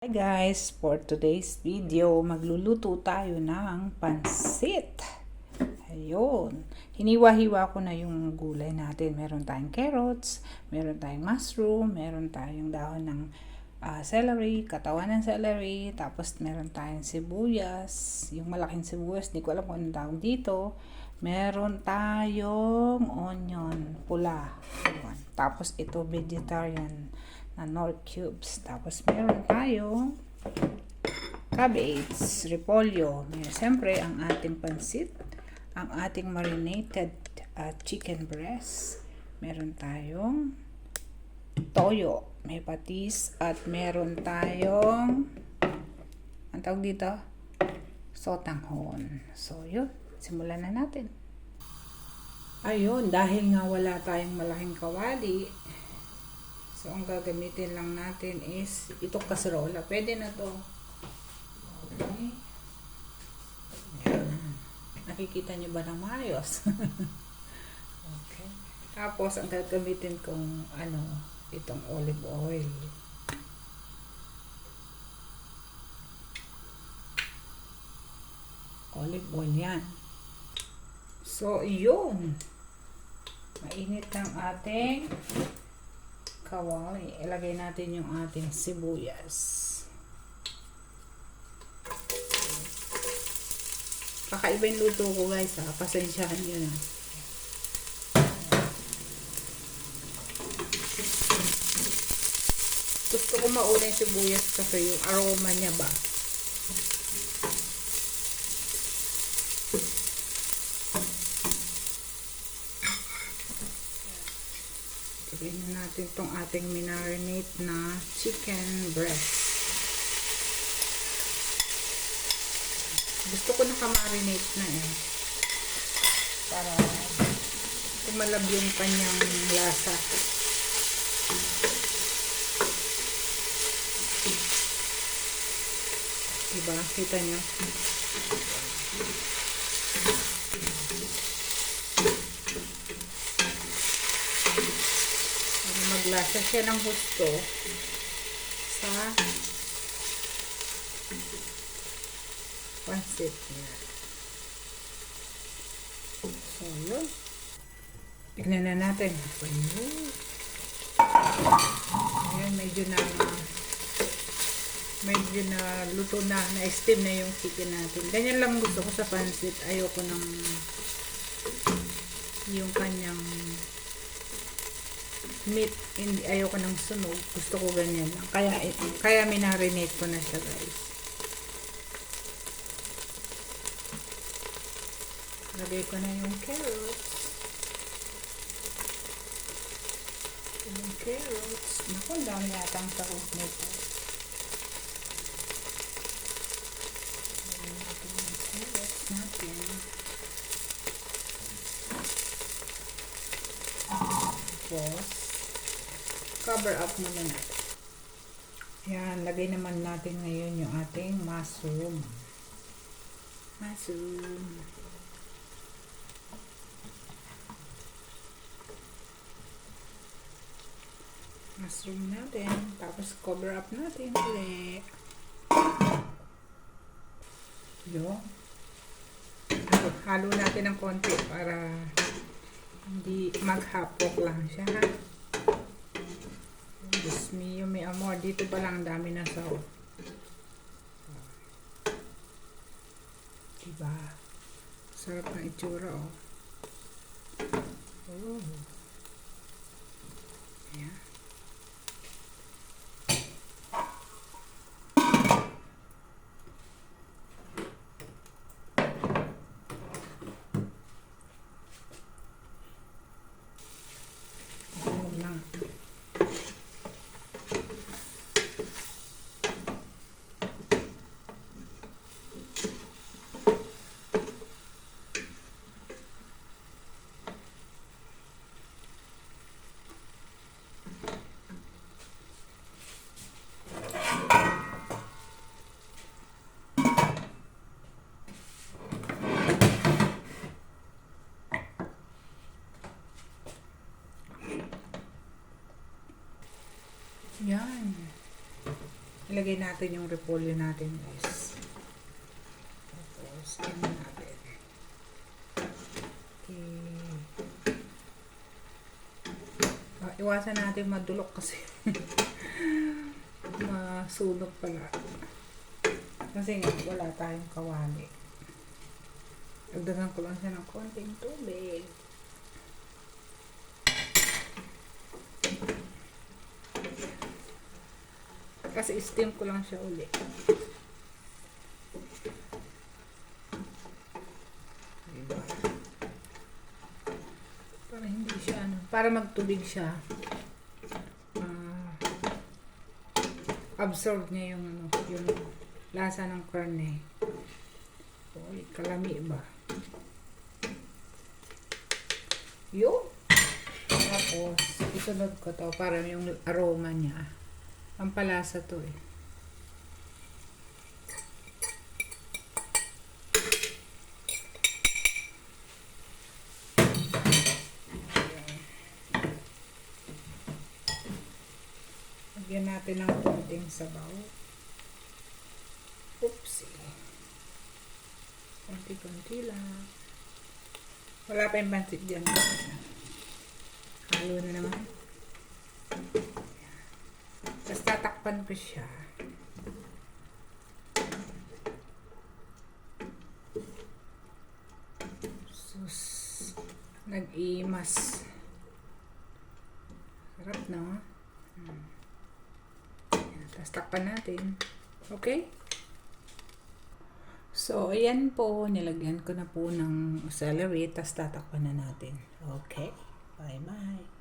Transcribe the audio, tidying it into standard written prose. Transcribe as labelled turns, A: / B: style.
A: Hi guys, for today's video, magluluto tayo ng pansit. Ayun, hiniwa-hiwa ko na yung gulay natin. Meron tayong carrots, meron tayong mushroom, meron tayong dahon ng celery, katawan ng celery, tapos meron tayong sibuyas, yung malaking sibuyas, di ko alam kung anong tawag dito. Meron tayong onion, pula. Ayun. Tapos ito vegetarian na Knorr cubes. Tapos meron tayong cabbage, repolyo. Siyempre, ang ating pansit, ang ating marinated chicken breast. Meron tayong toyo, may patis, at meron tayong, ang tawag dito, sotanghon. So, yun. Simulan na natin. Ayun, dahil nga wala tayong malaking kawali, so, ang gagamitin lang natin is itong kaserola. Pwede na to. Okay. Ayan. Nakikita nyo ba ng maayos? Okay. Tapos, ang gagamitin kong itong olive oil. Olive oil yan. So, yun. Mainit ng ating kawali. Ilagay natin yung ating sibuyas. Kakaiba yung luto ko guys ha. Pasensyahan nyo na. Gusto ko mauna yung sibuyas kasi yung aroma niya ba. Ilagay na natin itong ating minarinate na chicken breast. Gusto ko nakamarinate na para kumalab yung kanyang lasa. Diba? Kita nyo? Maglasa siya ng gusto sa pansit niya. So, yun. Tignan na natin. Ayan, medyo na luto na, na-steam na yung chicken natin. Ganyan lang gusto ko sa pansit. Ayoko ng yung kanyang meat, hindi, ayoko ng sunog. Gusto ko ganyan lang. Kaya minarinate ko na siya guys. Lagay ko na yung carrots. Yung carrots. Naku, dami yata ang sahog nito. Lagay natin yung carrots natin. Tapos, cover up muna natin. Yan, lagay naman natin ngayon yung ating mushroom. Mushroom natin. Tapos, cover up natin ulit. Yun. Halo natin ng konti para hindi maghapok lang siya ha. Diyos mio, may amor. Dito pa lang dami na sahog. Diba? Sarap ng itsura oh. Oh. Ayan. ilagay natin yung repolyo natin, guys. Tapos, tingnan natin. Okay. Iwasan natin madulok kasi masunog pala. Kasi nga, wala tayong kawali. Dagdagan ko lang siya ng konting tubig. Kasi steam ko lang siya uli. Diba? Para hindi siya para magtubig siya. Absorb niya yung lasa ng karne. Uy, kalami ba? Yun. Tapos, isunod ko to para yung aroma niya. Ang palasa to eh. Lagyan natin ng konting sabaw. Oopsie. Konti-konti lang. Wala pa yung pansit dyan. Halo na naman. Tapos tatakpan ko siya. Sus. Nag-imas. Sarap na. Tapos takpan natin. Okay? So, ayan po. Nilagyan ko na po ng celery. Tapos tatakpan na natin. Okay? Bye-bye.